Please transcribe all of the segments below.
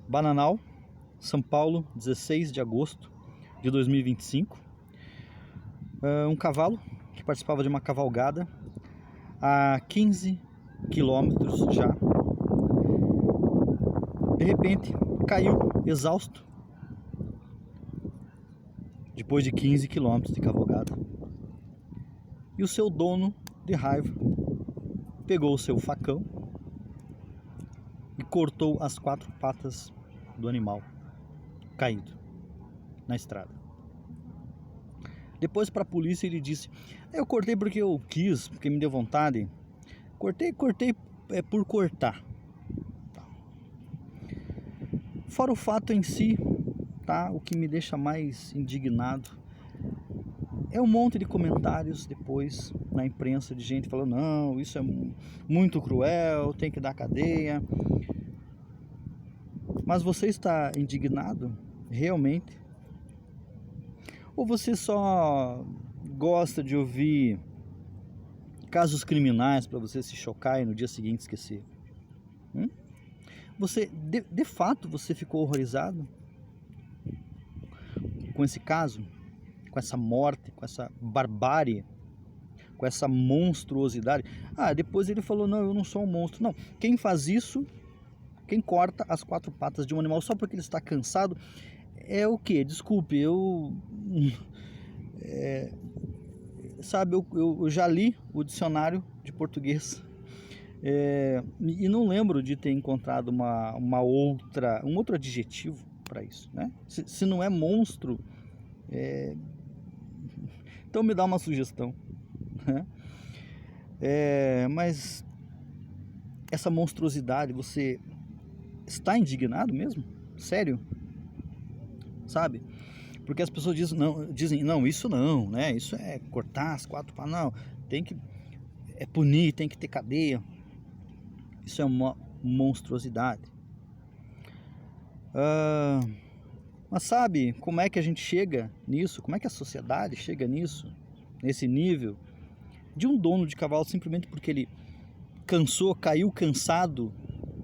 Bananal, São Paulo, 16 de agosto de 2025. Um cavalo que participava de uma cavalgada a 15 quilômetros já. De repente, caiu exausto depois de 15 quilômetros de cavalgada. E o seu dono, de raiva, pegou o seu facão e cortou as 4 patas do animal caído na estrada. Depois, para a polícia, ele disse: eu cortei porque eu quis, porque me deu vontade. Cortei por cortar. Fora o fato em si, tá? O que me deixa mais indignado é um monte de comentários depois na imprensa de gente falando: não, isso é muito cruel, tem que dar cadeia. Mas você está indignado realmente? Ou você só gosta de ouvir casos criminais para você se chocar e no dia seguinte esquecer? Você, de fato, você ficou horrorizado com esse caso, com essa morte, com essa barbárie, com essa monstruosidade? Depois ele falou: não, eu não sou um monstro. Não, quem faz isso, quem corta as 4 patas de um animal só porque ele está cansado, é o quê? Desculpe, eu já li o dicionário de português e não lembro de ter encontrado um outro adjetivo para isso, né? Se não é monstro, então me dá uma sugestão, né? Mas essa monstruosidade, você está indignado mesmo? Sério? Sabe? Porque as pessoas dizem, não, isso não, né? Isso é cortar as 4 patas, não, tem que punir, tem que ter cadeia. Isso é uma monstruosidade. Mas sabe como é que a gente chega nisso? Como é que a sociedade chega nisso? Nesse nível de um dono de cavalo simplesmente porque ele caiu cansado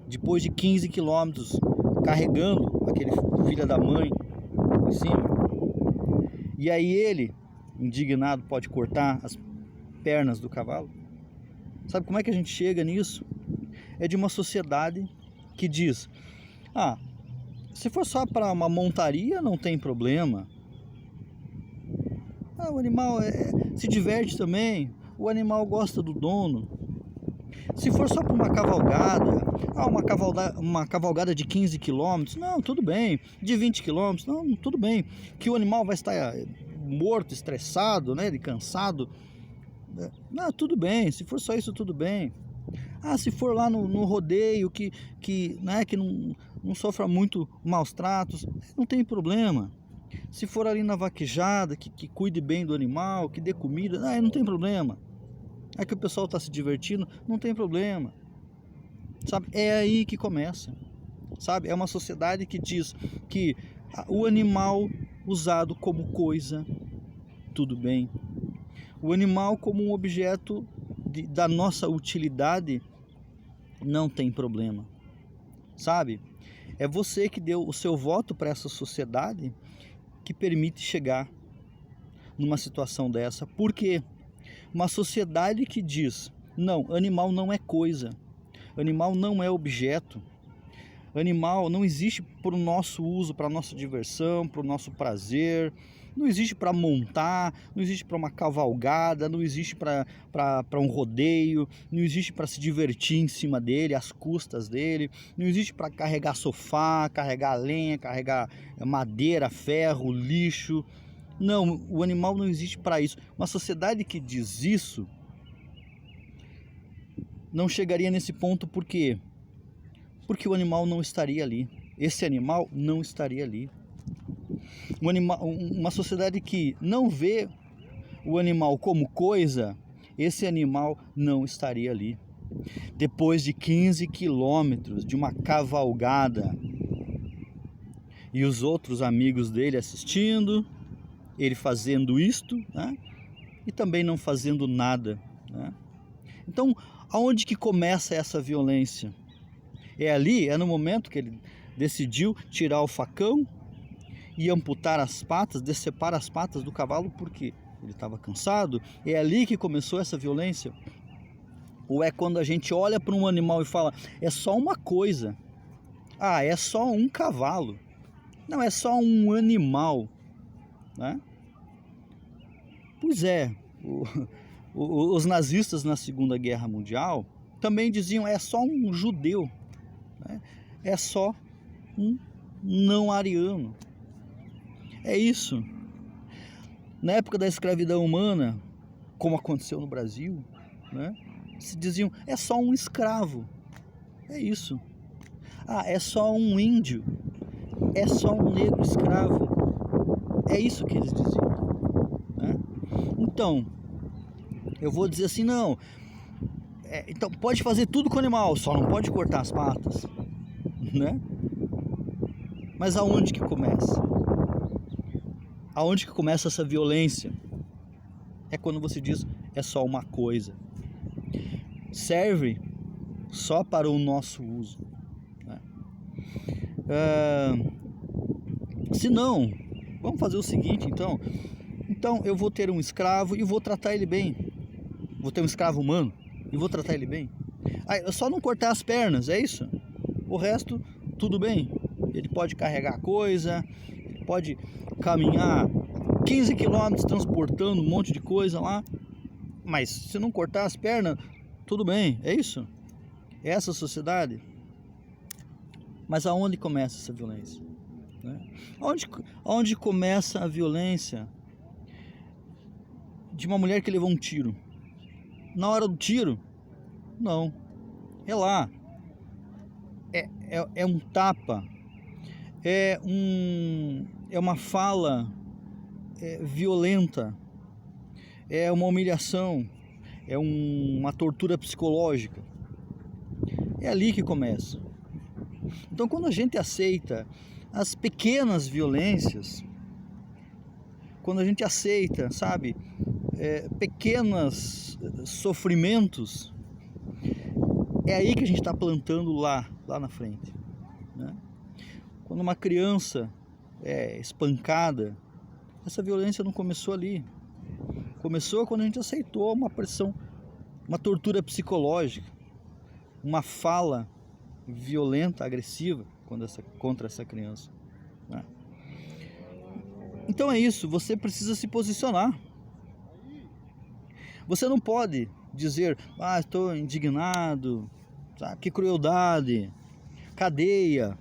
depois de 15 quilômetros carregando aquele filho da mãe em cima. E aí ele, indignado, pode cortar as pernas do cavalo. Sabe como é que a gente chega nisso? É de uma sociedade que diz: se for só para uma montaria, não tem problema. O animal se diverte também, o animal gosta do dono. Se for só para uma cavalgada, uma cavalgada de 15 quilômetros, não, tudo bem. De 20 quilômetros, não, tudo bem. Que o animal vai estar morto, estressado, né, cansado, não, tudo bem. Se for só isso, tudo bem. Se for lá no rodeio, que não sofra muito maus tratos, não tem problema. Se for ali na vaquejada, que cuide bem do animal, que dê comida, não tem problema. É que o pessoal está se divertindo, não tem problema. Sabe? É aí que começa. Sabe? É uma sociedade que diz que o animal usado como coisa, tudo bem. O animal como um objeto da nossa utilidade, não tem problema. Sabe? É você que deu o seu voto para essa sociedade que permite chegar numa situação dessa. Por quê? Uma sociedade que diz: não, animal não é coisa, animal não é objeto, animal não existe para o nosso uso, para a nossa diversão, para o nosso prazer, não existe para montar, não existe para uma cavalgada, não existe para um rodeio, não existe para se divertir em cima dele, às custas dele, não existe para carregar sofá, carregar lenha, carregar madeira, ferro, lixo. Não, o animal não existe para isso. Uma sociedade que diz isso não chegaria nesse ponto. Por quê? Porque o animal não estaria ali. Esse animal não estaria ali. Uma sociedade que não vê o animal como coisa, esse animal não estaria ali. Depois de 15 quilômetros de uma cavalgada e os outros amigos dele assistindo, ele fazendo isto, né? E também não fazendo nada, né? Então, aonde que começa essa violência? É ali, é no momento que ele decidiu tirar o facão e amputar as patas, decepar as patas do cavalo porque ele estava cansado? É ali que começou essa violência? Ou é quando a gente olha para um animal e fala, é só uma coisa, é só um cavalo, não, é só um animal, né? Pois é, os nazistas na Segunda Guerra Mundial também diziam, é só um judeu, né? É só um não ariano. É isso. Na época da escravidão humana, como aconteceu no Brasil, né, se diziam, é só um escravo. É isso. É só um índio. É só um negro escravo. É isso que eles diziam, né? Então, eu vou dizer assim, não. Então, pode fazer tudo com o animal, só não pode cortar as patas, né? Mas aonde que começa? Aonde que começa essa violência? É quando você diz, é só uma coisa. Serve só para o nosso uso, né? Se não, vamos fazer o seguinte, então eu vou ter um escravo e vou tratar ele bem. Vou ter um escravo humano e vou tratar ele bem. É só não cortar as pernas, é isso? O resto, tudo bem. Ele pode carregar coisa, ele pode caminhar 15 quilômetros transportando um monte de coisa lá, mas se não cortar as pernas, tudo bem, é isso? É essa sociedade? Mas aonde começa essa violência, né? Aonde começa a violência de uma mulher que levou um tiro? Na hora do tiro? Não. É lá. É um tapa. É uma fala violenta. É uma humilhação. É uma tortura psicológica. É ali que começa. Então, quando a gente aceita as pequenas violências, quando a gente aceita, sabe, pequenos sofrimentos, é aí que a gente está plantando lá na frente, né? Quando uma criança é espancada, essa violência não começou ali. Começou quando a gente aceitou uma pressão, uma tortura psicológica, uma fala violenta, agressiva contra essa criança, né? Então é isso, você precisa se posicionar. Você não pode dizer, estou indignado, sabe, que crueldade, cadeia.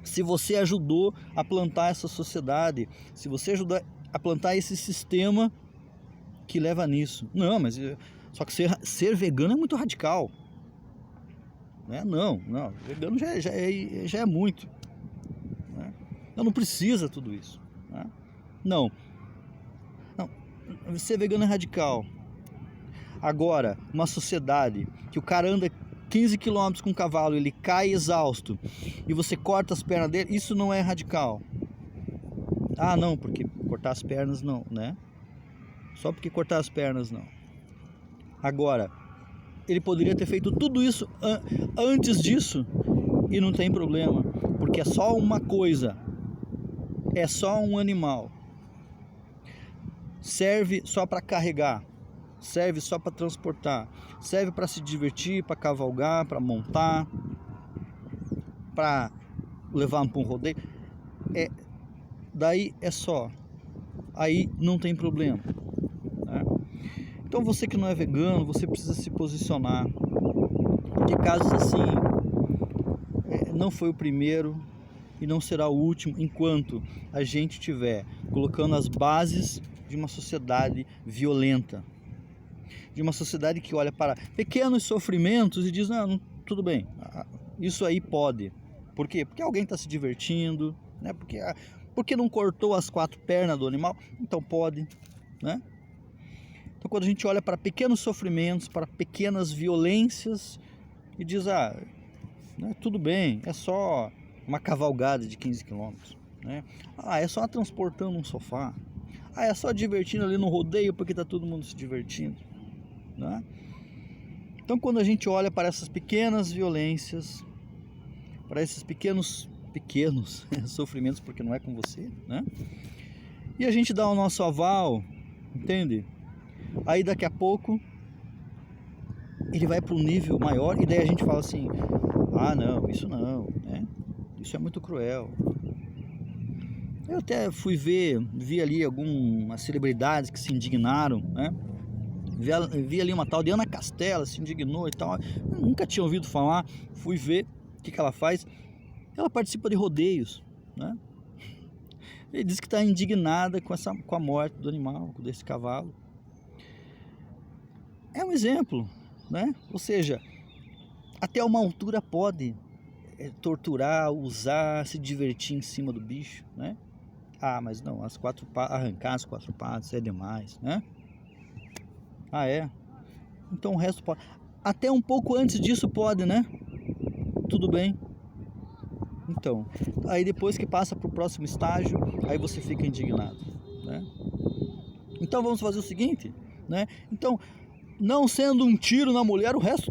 Se você ajudou a plantar essa sociedade, se você ajudou a plantar esse sistema que leva nisso. Não, mas só que ser vegano é muito radical, né? Não, vegano já é muito, né? Não precisa tudo isso, né? Não, ser vegano é radical. Agora, uma sociedade que o cara anda 15 quilômetros com um cavalo, ele cai exausto e você corta as pernas dele, isso não é radical. Não, porque cortar as pernas não, né? Só porque cortar as pernas não. Agora, ele poderia ter feito tudo isso antes disso e não tem problema, porque é só uma coisa, é só um animal. Serve só para carregar, serve só para transportar, serve para se divertir, para cavalgar, para montar, para levar para um rodeio. Daí é só, aí não tem problema, né? Então você que não é vegano, você precisa se posicionar, porque casos assim não foi o primeiro e não será o último enquanto a gente estiver colocando as bases de uma sociedade violenta, de uma sociedade que olha para pequenos sofrimentos e diz, não, tudo bem, isso aí pode. Por quê? Porque alguém está se divertindo, né? Porque não cortou as 4 pernas do animal, então pode, né? Então quando a gente olha para pequenos sofrimentos, para pequenas violências e diz, né, tudo bem, é só uma cavalgada de 15 quilômetros, né? É só transportando um sofá, é só divertindo ali no rodeio porque está todo mundo se divertindo, né? Então quando a gente olha para essas pequenas violências, para esses pequenos pequenos sofrimentos, porque não é com você, né? E a gente dá o nosso aval, entende? Aí daqui a pouco ele vai para um nível maior e daí a gente fala assim: ah, não, né? Isso é muito cruel. Eu até vi ali algumas celebridades que se indignaram, né? Vi ali uma tal de Ana Castela, se indignou e tal. Eu nunca tinha ouvido falar, fui ver o que ela faz. Ela participa de rodeios, né? Ele diz que está indignada com a morte do animal, desse cavalo. É um exemplo, né? Ou seja, até uma altura pode torturar, usar, se divertir em cima do bicho, né? Ah, mas não, arrancar as quatro patas é demais, né? Ah, é? Então o resto pode. Até um pouco antes disso pode, né? Tudo bem. Então, aí depois que passa para o próximo estágio, aí você fica indignado, né? Então vamos fazer o seguinte, né? Então, não sendo um tiro na mulher, o resto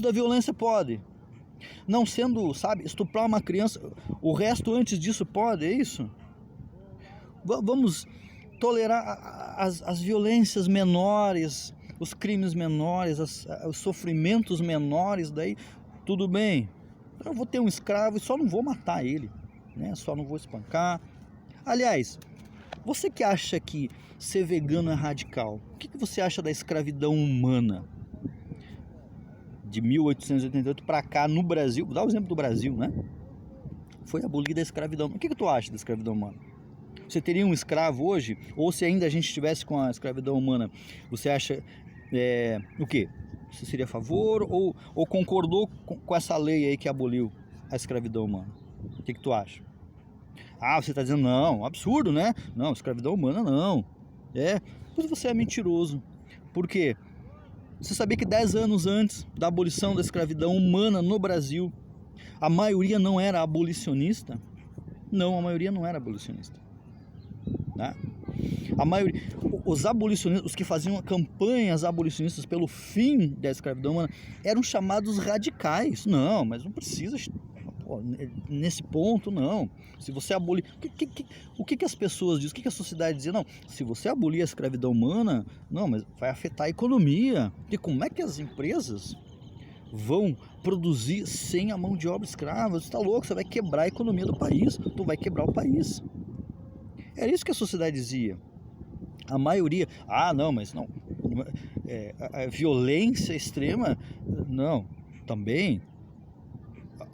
da violência pode. Não sendo, sabe, estuprar uma criança, o resto antes disso pode, é isso? Vamos tolerar as violências menores, os crimes menores, os sofrimentos menores, daí tudo bem. Eu vou ter um escravo e só não vou matar ele, né? Só não vou espancar. Aliás, você que acha que ser vegano é radical, o que você acha da escravidão humana? De 1888 para cá no Brasil, vou dar o exemplo do Brasil, né? Foi abolida a escravidão. O que tu acha da escravidão humana? Você teria um escravo hoje? Ou se ainda a gente estivesse com a escravidão humana, você acha o quê? Você seria a favor ou concordou com essa lei aí que aboliu a escravidão humana? O que tu acha? Ah, você está dizendo não, absurdo, né? Não, escravidão humana não. Mas você é mentiroso. Por quê? Você sabia que 10 anos antes da abolição da escravidão humana no Brasil, a maioria não era abolicionista? Não, a maioria não era abolicionista, né? A maioria, os abolicionistas, os que faziam campanhas abolicionistas pelo fim da escravidão humana, eram chamados radicais. Não, mas não precisa, nesse ponto não. Se você abolir, o que as pessoas dizem, o que a sociedade dizia? Não, se você abolir a escravidão humana, não, mas vai afetar a economia. E como é que as empresas vão produzir sem a mão de obra escrava? Você está louco, você vai quebrar a economia do país, tu vai quebrar o país. Era isso que a sociedade dizia. A maioria, não, mas não, a violência extrema, não, também,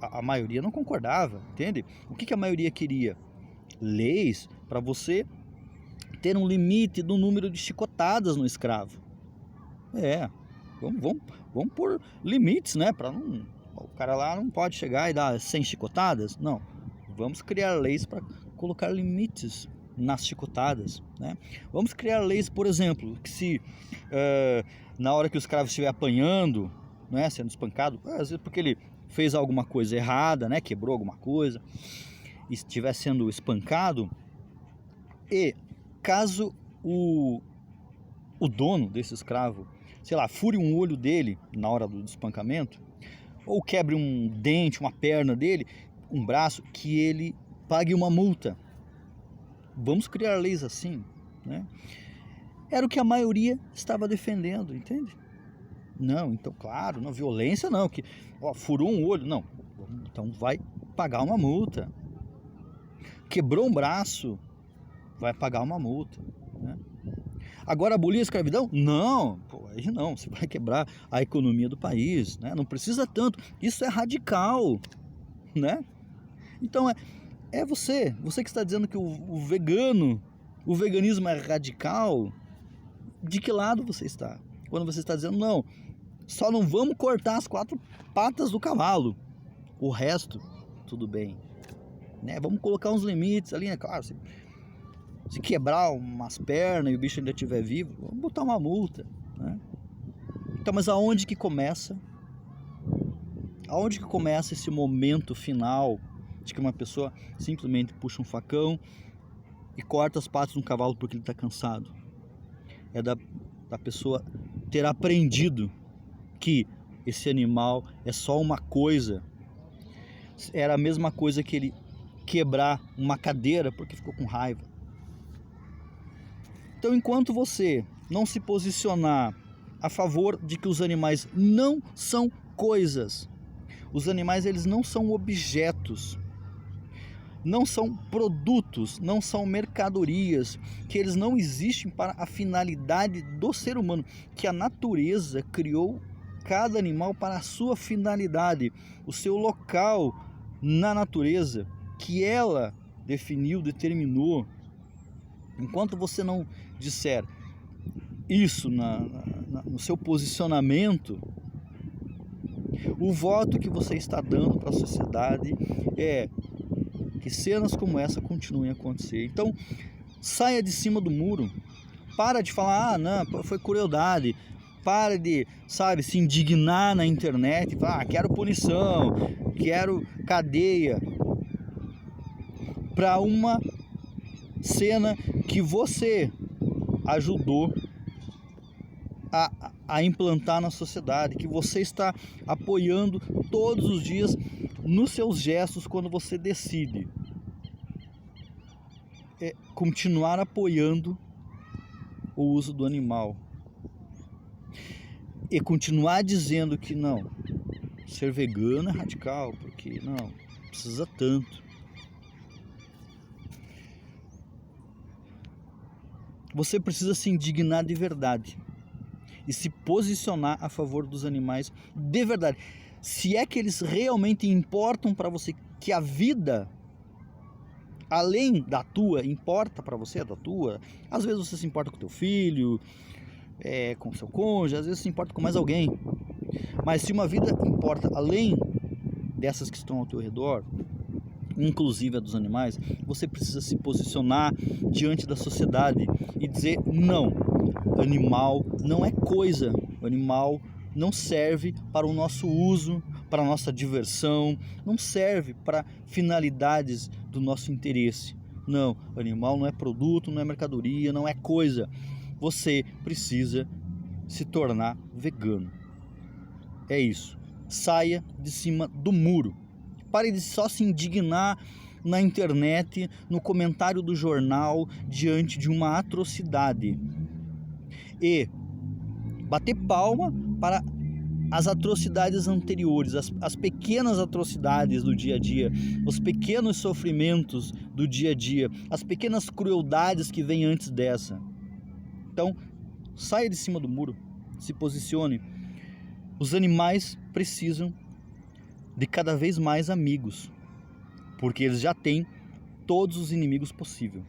a maioria não concordava, entende? O que a maioria queria? Leis para você ter um limite do número de chicotadas no escravo. Vamos pôr limites, né? Para não, o cara lá não pode chegar e dar 100 chicotadas, não. Vamos criar leis para colocar limites nas chicotadas, né? Vamos criar leis, por exemplo, que se na hora que o escravo estiver apanhando, né, sendo espancado, às vezes porque ele fez alguma coisa errada, né, quebrou alguma coisa, e estiver sendo espancado, e caso o dono desse escravo, sei lá, fure um olho dele na hora do espancamento, ou quebre um dente, uma perna dele, um braço, que ele pague uma multa. Vamos criar leis assim, né? Era o que a maioria estava defendendo, entende? Não, então, claro, não, violência não, que furou um olho, não, então vai pagar uma multa. Quebrou um braço, vai pagar uma multa, né? Agora, abolir a escravidão? Não, aí não, você vai quebrar a economia do país, né? Não precisa tanto, isso é radical, né? Então, você que está dizendo que o veganismo é radical, de que lado você está? Quando você está dizendo, não, só não vamos cortar as 4 patas do cavalo, o resto, tudo bem, né? Vamos colocar uns limites ali, né? Claro, se quebrar umas pernas e o bicho ainda estiver vivo, vamos botar uma multa, né? Então, mas aonde que começa? Aonde que começa esse momento final de que uma pessoa simplesmente puxa um facão e corta as patas de um cavalo porque ele está cansado? É da pessoa ter aprendido que esse animal é só uma coisa. era a mesma coisa que ele quebrar uma cadeira porque ficou com raiva. Então, enquanto você não se posicionar a favor de que os animais não são coisas, os animais eles não são objetos, não são produtos, não são mercadorias, que eles não existem para a finalidade do ser humano, que a natureza criou cada animal para a sua finalidade, o seu local na natureza, que ela definiu, determinou. Enquanto você não disser isso no seu posicionamento, o voto que você está dando para a sociedade é que cenas como essa continuem a acontecer. Então, saia de cima do muro, para de falar, não, foi crueldade, para de, se indignar na internet, falar, quero punição, quero cadeia, para uma cena que você ajudou a implantar na sociedade, que você está apoiando todos os dias nos seus gestos quando você decide continuar apoiando o uso do animal e continuar dizendo que não, ser vegano é radical, porque não precisa tanto. Você precisa se indignar de verdade e se posicionar a favor dos animais de verdade. Se é que eles realmente importam para você, que a vida, além da tua, importa para você, da tua. Às vezes você se importa com teu filho, com seu cônjuge, às vezes se importa com mais alguém. Mas se uma vida importa além dessas que estão ao teu redor, inclusive a dos animais, você precisa se posicionar diante da sociedade e dizer não, animal não é coisa, o animal não serve para o nosso uso, para a nossa diversão, não serve para finalidades do nosso interesse. Não, o animal não é produto, não é mercadoria, não é coisa. Você precisa se tornar vegano. É isso. Saia de cima do muro. Pare de só se indignar na internet, no comentário do jornal, diante de uma atrocidade. E bater palma para as atrocidades anteriores, as pequenas atrocidades do dia a dia, os pequenos sofrimentos do dia a dia, as pequenas crueldades que vêm antes dessa. Então, saia de cima do muro, se posicione. Os animais precisam de cada vez mais amigos, porque eles já têm todos os inimigos possíveis.